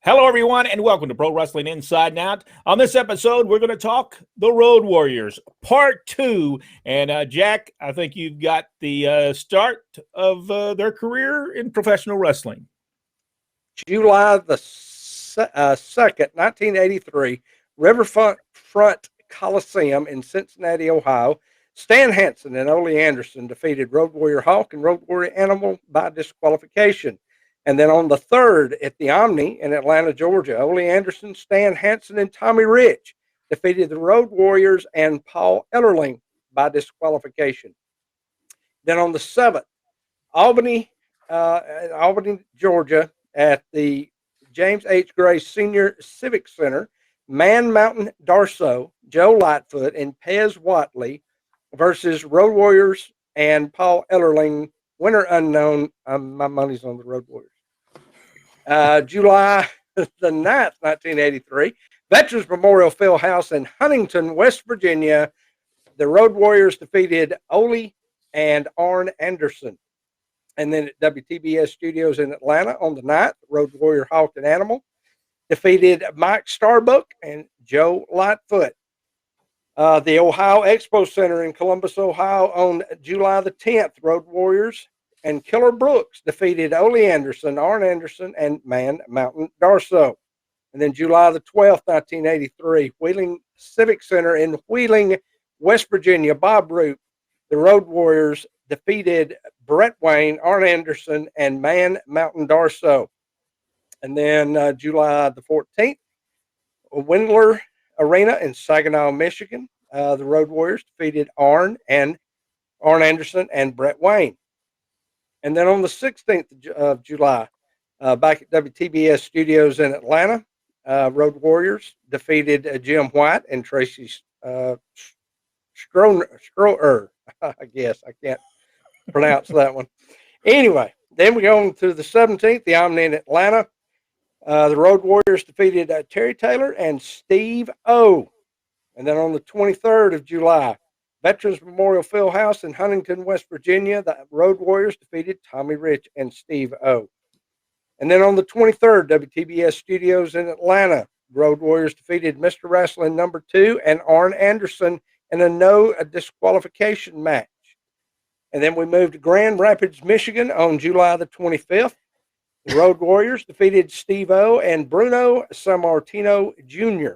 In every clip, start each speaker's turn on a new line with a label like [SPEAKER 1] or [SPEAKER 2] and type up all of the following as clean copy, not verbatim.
[SPEAKER 1] Hello, everyone, and welcome to Pro Wrestling Inside and Out. On this episode, we're going to talk the Road Warriors, Part 2. And, Jack, I think you've got the start of their career in professional wrestling.
[SPEAKER 2] July the 2nd, 1983, Riverfront Coliseum in Cincinnati, Ohio. Stan Hansen and Ole Anderson defeated Road Warrior Hawk and Road Warrior Animal by disqualification. And then on the 3rd at the Omni in Atlanta, Georgia, Ole Anderson, Stan Hansen, and Tommy Rich defeated the Road Warriors and Paul Ellering by disqualification. Then on the 7th, Albany, Georgia, at the James H. Gray Senior Civic Center, Man Mountain Darsow, Joe Lightfoot, and Pez Watley versus Road Warriors and Paul Ellering. Winner unknown. My money's on the Road Warriors. July the 9th, 1983, Veterans Memorial Fieldhouse in Huntington, West Virginia. The Road Warriors defeated Ole and Arn Anderson. And then at WTBS Studios in Atlanta on the 9th, Road Warrior Hawk and Animal defeated Mike Starbuck and Joe Lightfoot. The Ohio Expo Center in Columbus, Ohio on July the 10th, Road Warriors and Killer Brooks defeated Ole Anderson, Arn Anderson, and Man Mountain Darsow. And then July the 12th, 1983, Wheeling Civic Center in Wheeling, West Virginia, Bob Root, the Road Warriors defeated Brett Wayne, Arn Anderson, and Man Mountain Darsow. And then July the 14th, Windler Arena in Saginaw, Michigan. The Road Warriors defeated Arn Anderson and Brett Wayne. And then on the 16th of July, back at WTBS Studios in Atlanta, Road Warriors defeated Jim White and Tracy Schroer. I guess I can't pronounce that one. Anyway, then we go on to the 17th, the Omni in Atlanta. The Road Warriors defeated Terry Taylor and Steve O. And then on the 23rd of July, Veterans Memorial Fieldhouse in Huntington, West Virginia, the Road Warriors defeated Tommy Rich and Steve O. And then on the 23rd, WTBS Studios in Atlanta, Road Warriors defeated Mr. Wrestling number 2 and Arn Anderson in a disqualification match. And then we moved to Grand Rapids, Michigan on July the 25th. The Road Warriors defeated Steve O and Bruno Sammartino Jr.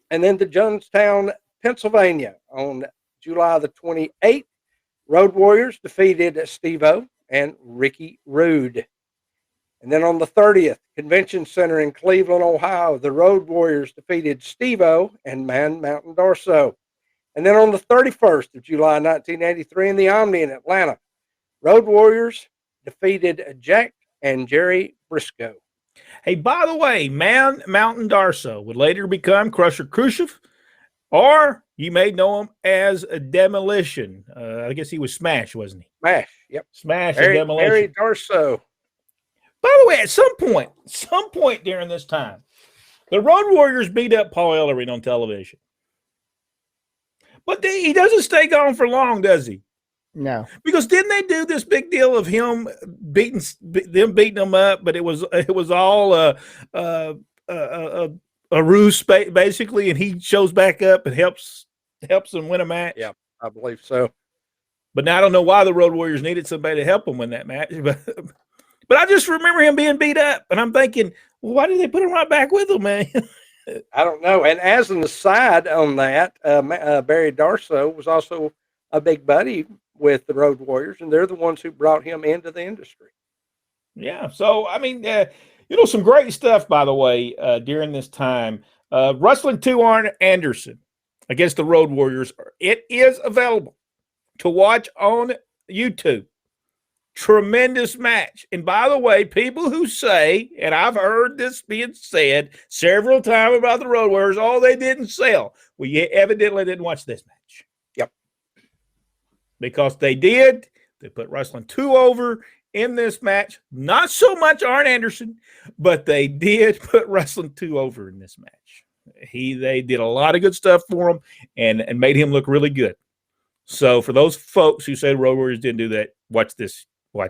[SPEAKER 2] And then to Johnstown, Pennsylvania on July the 28th, Road Warriors defeated Steve O and Ricky Rude. And then on the 30th, Convention Center in Cleveland, Ohio, the Road Warriors defeated Steve O and Man Mountain Darsow. And then on the 31st of July, 1983, in the Omni in Atlanta, Road Warriors defeated Jack and Jerry Briscoe.
[SPEAKER 1] Hey, by the way, Man Mountain Darsow would later become Crusher Khrushchev, or you may know him as a Demolition. I guess he was Smash, wasn't he?
[SPEAKER 2] Smash, yep.
[SPEAKER 1] Smash and Demolition.
[SPEAKER 2] Harry Darsow.
[SPEAKER 1] By the way, at some point during this time, the Road Warriors beat up Paul Ellering on television. But he doesn't stay gone for long, does he?
[SPEAKER 3] No.
[SPEAKER 1] Because didn't they do this big deal of him beating them up? But it was all a ruse, basically, and he shows back up and helps them win a match.
[SPEAKER 2] Yeah, I believe so.
[SPEAKER 1] But now I don't know why the Road Warriors needed somebody to help them win that match. But I just remember him being beat up, and I'm thinking, well, why did they put him right back with him, man?
[SPEAKER 2] I don't know. And as an aside on that, Barry Darsow was also a big buddy with the Road Warriors, and they're the ones who brought him into the industry.
[SPEAKER 1] Yeah. So, I mean, some great stuff, by the way, during this time. Wrestling 2 Arn Anderson against the Road Warriors. It is available to watch on YouTube. Tremendous match. And by the way, people who say, and I've heard this being said several times about the Road Warriors, oh, they didn't sell. Well, you evidently didn't watch this match.
[SPEAKER 2] Yep.
[SPEAKER 1] Because they did. They put Wrestling 2 over in this match. Not so much Arn Anderson, but they did put Wrestling 2 over in this match. They did a lot of good stuff for him and made him look really good. So for those folks who say Road Warriors didn't do that, watch this. All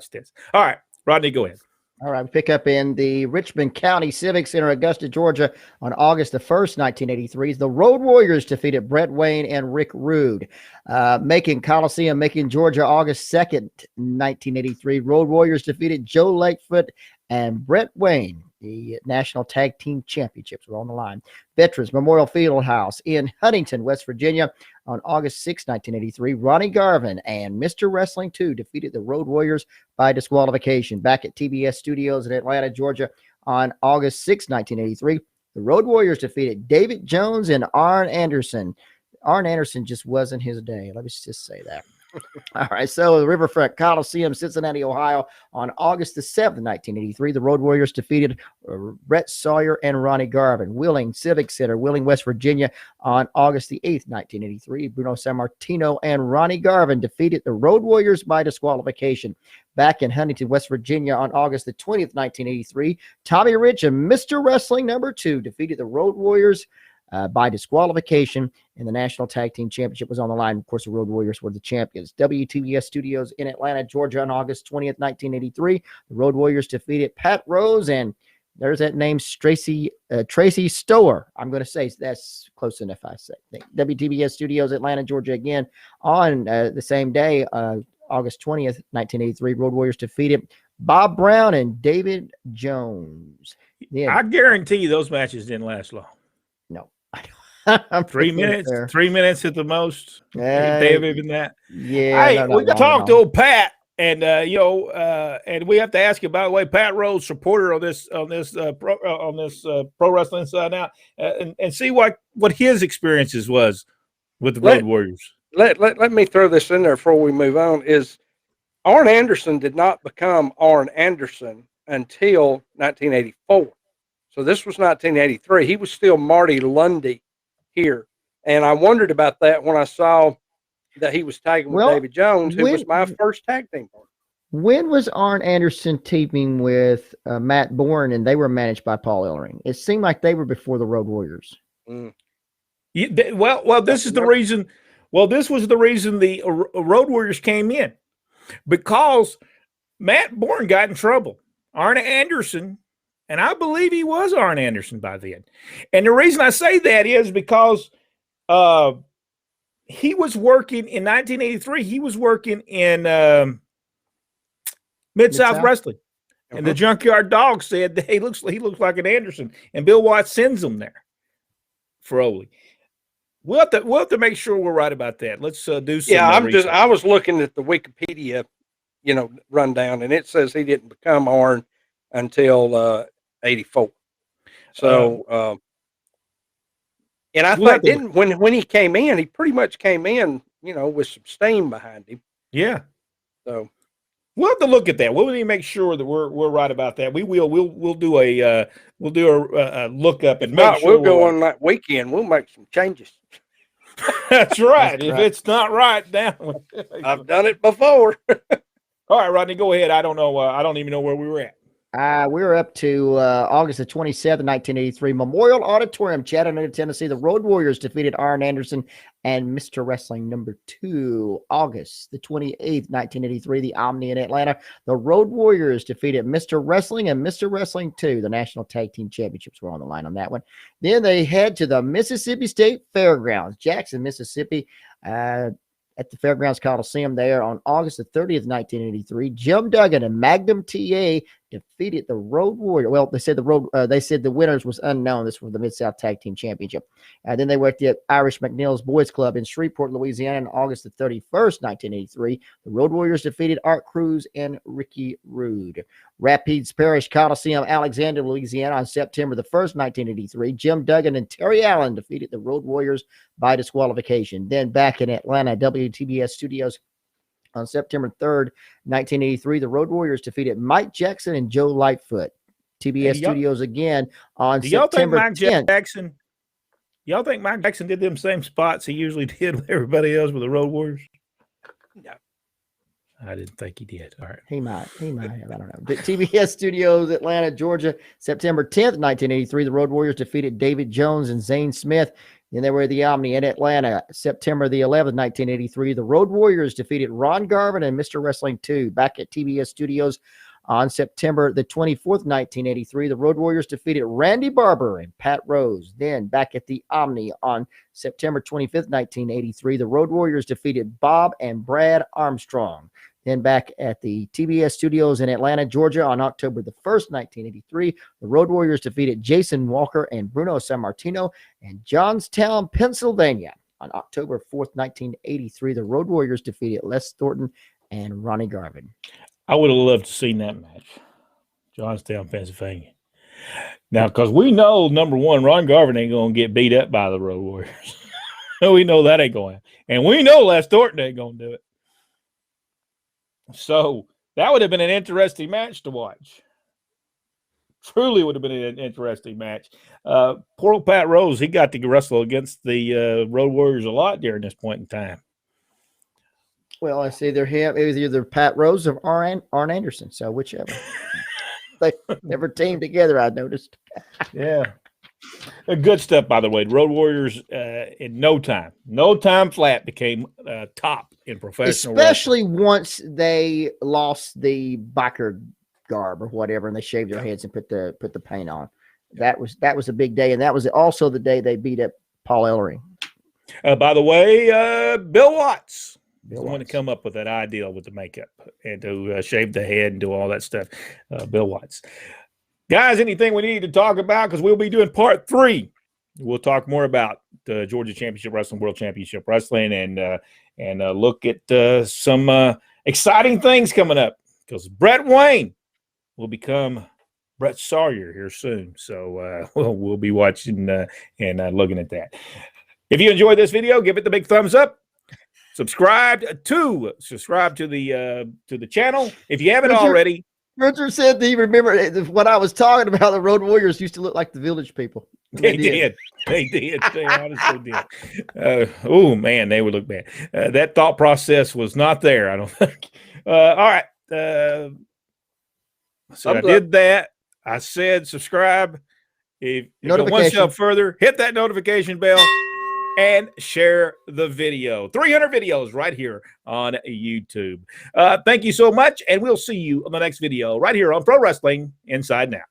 [SPEAKER 1] right, Rodney, go ahead.
[SPEAKER 3] All right, we pick up in the Richmond County Civic Center, Augusta, Georgia, on August the 1st, 1983. The Road Warriors defeated Brett Wayne and Rick Rude. Macon Coliseum, Macon, Georgia, August 2nd, 1983. Road Warriors defeated Joe Lakefoot and Brett Wayne. The National Tag Team Championships were on the line. Veterans Memorial Fieldhouse in Huntington, West Virginia, on August 6, 1983. Ronnie Garvin and Mr. Wrestling 2 defeated the Road Warriors by disqualification. Back at TBS Studios in Atlanta, Georgia, on August 6, 1983, the Road Warriors defeated David Jones and Arn Anderson. Arn Anderson just wasn't his day. Let me just say that. All right, so the Riverfront Coliseum, Cincinnati, Ohio, on August the 7th, 1983, the Road Warriors defeated Brett Sawyer and Ronnie Garvin. Wheeling Civic Center, Wheeling, West Virginia, on August the 8th, 1983, Bruno Sammartino and Ronnie Garvin defeated the Road Warriors by disqualification. Back in Huntington, West Virginia, on August the 20th, 1983, Tommy Rich and Mr. Wrestling number 2 defeated the Road Warriors by disqualification, and the National Tag Team Championship was on the line. Of course, the Road Warriors were the champions. WTBS Studios in Atlanta, Georgia, on August 20th, 1983. The Road Warriors defeated Pat Rose, and there's that name, Tracy Stower. I'm going to say that's close enough, I say. WTBS Studios, Atlanta, Georgia, again, on the same day, August 20th, 1983. Road Warriors defeated Bob Brown and David Jones.
[SPEAKER 1] Yeah. I guarantee you those matches didn't last long.
[SPEAKER 3] No.
[SPEAKER 1] 3 minutes, there. 3 minutes at the most. They have even that.
[SPEAKER 3] Yeah.
[SPEAKER 1] Hey, we talked to old Pat, and and we have to ask you, by the way, Pat Rose, supporter on this Pro Wrestling Inside Out, and see what his experiences was with the Road Warriors.
[SPEAKER 2] Let me throw this in there before we move on. Is Arn Anderson did not become Arn Anderson until 1984. So this was 1983. He was still Marty Lundy here. And I wondered about that when I saw that he was tagging with David Jones, who was my first tag team partner.
[SPEAKER 3] When was Arn Anderson teaming with Matt Bourne, and they were managed by Paul Ellering? It seemed like they were before the Road Warriors.
[SPEAKER 2] Mm.
[SPEAKER 1] Well, this is the reason. Well, this was the reason the Road Warriors came in, because Matt Bourne got in trouble. Arn Anderson. And I believe he was Arn Anderson by then. And the reason I say that is because he was working in 1983. He was working in Mid-South Wrestling. And the Junkyard Dog said that he looks like an Anderson. And Bill Watts sends him there for Ole. We'll have to make sure we're right about that. Let's do some.
[SPEAKER 2] Yeah, I was looking at the Wikipedia, rundown, and it says he didn't become Arn until 84. So, and I think when he came in, he pretty much came in, with some steam behind him.
[SPEAKER 1] Yeah.
[SPEAKER 2] So
[SPEAKER 1] we'll have to look at that. We'll need to make sure that we're right about that. We will. We'll do a look up and make sure.
[SPEAKER 2] We'll go on that weekend. We'll make some changes.
[SPEAKER 1] That's right. If it's not right, down.
[SPEAKER 2] I've done it before.
[SPEAKER 1] All right, Rodney, go ahead. I don't know. I don't even know where we were at.
[SPEAKER 3] We were up to August the 27th, 1983, Memorial Auditorium, Chattanooga, Tennessee. The Road Warriors defeated Arn Anderson and Mr. Wrestling number 2. August the 28th, 1983, the Omni in Atlanta. The Road Warriors defeated Mr. Wrestling and Mr. Wrestling 2. The National Tag Team Championships were on the line on that one. Then they head to the Mississippi State Fairgrounds, Jackson, Mississippi. At the Fairgrounds Coliseum there on August the 30th, 1983, Jim Duggan and Magnum TA defeated the Road Warrior. Well, they said the winners was unknown. This was the Mid-South Tag Team Championship. Then they were at the Irish McNeil's Boys Club in Shreveport, Louisiana on August the 31st, 1983. The Road Warriors defeated Art Cruz and Ricky Rude. Rapides Parish Coliseum, Alexander, Louisiana on September the 1st, 1983. Jim Duggan and Terry Allen defeated the Road Warriors by disqualification. Then back in Atlanta, WTBS Studios on September 3rd, 1983, the Road Warriors defeated Mike Jackson and Joe Lightfoot. TBS Studios again on September 10th.
[SPEAKER 1] Y'all think Mike Jackson did them same spots he usually did with everybody else with the Road Warriors?
[SPEAKER 2] No.
[SPEAKER 1] I didn't think he did. All right.
[SPEAKER 3] He might have. I don't know. But TBS Studios, Atlanta, Georgia, September 10th, 1983, the Road Warriors defeated David Jones and Zane Smith. Then they were at the Omni in Atlanta, September the 11th, 1983. The Road Warriors defeated Ron Garvin and Mr. Wrestling 2. Back at TBS Studios On September the 24th, 1983, the Road Warriors defeated Randy Barber and Pat Rose. Then back at the Omni on September 25th, 1983, the Road Warriors defeated Bob and Brad Armstrong. Then back at the TBS studios in Atlanta, Georgia on October the 1st, 1983, the Road Warriors defeated Jason Walker and Bruno Sammartino. And Johnstown, Pennsylvania on October 4th, 1983, the Road Warriors defeated Les Thornton and Ronnie Garvin.
[SPEAKER 1] I would have loved to see that match. Johnstown, Pennsylvania. Now, because we know, number one, Ron Garvin ain't going to get beat up by the Road Warriors. We know that ain't going to happen. And we know Les Thornton ain't going to do it. So that would have been an interesting match to watch. Truly would have been an interesting match. Poor old Pat Rose, he got to wrestle against the Road Warriors a lot during this point in time.
[SPEAKER 3] Well, it's either him, it was either Pat Rose or Arn Anderson, so whichever. They never teamed together, I noticed.
[SPEAKER 1] Yeah. Good stuff, by the way. The Road Warriors, in no time flat, became top in professional
[SPEAKER 3] Especially
[SPEAKER 1] wrestling.
[SPEAKER 3] once they lost the biker garb or whatever, and they shaved their heads and put the paint on. That was a big day, and that was also the day they beat up Paul Ellering.
[SPEAKER 1] By the way, Bill Watts. The one to come up with that idea with the makeup and to shave the head and do all that stuff. Bill Watts. Guys, anything we need to talk about? Because we'll be doing part 3. We'll talk more about the Georgia Championship Wrestling, World Championship Wrestling, and look at some exciting things coming up. Because Brett Wayne will become Brett Sawyer here soon. So we'll be watching and looking at that. If you enjoyed this video, give it the big thumbs up. Subscribe to the channel if you haven't already.
[SPEAKER 3] Richard said he remembered what I was talking about. The Road Warriors used to look like the Village People.
[SPEAKER 1] They did. They honestly did. Oh man, they would look bad. That thought process was not there, I don't think. All right. So I did that. I said subscribe. If you go one step further, hit that notification bell. And share the video. 300 videos right here on YouTube. Thank you so much, and we'll see you on the next video right here on Pro Wrestling Inside Now.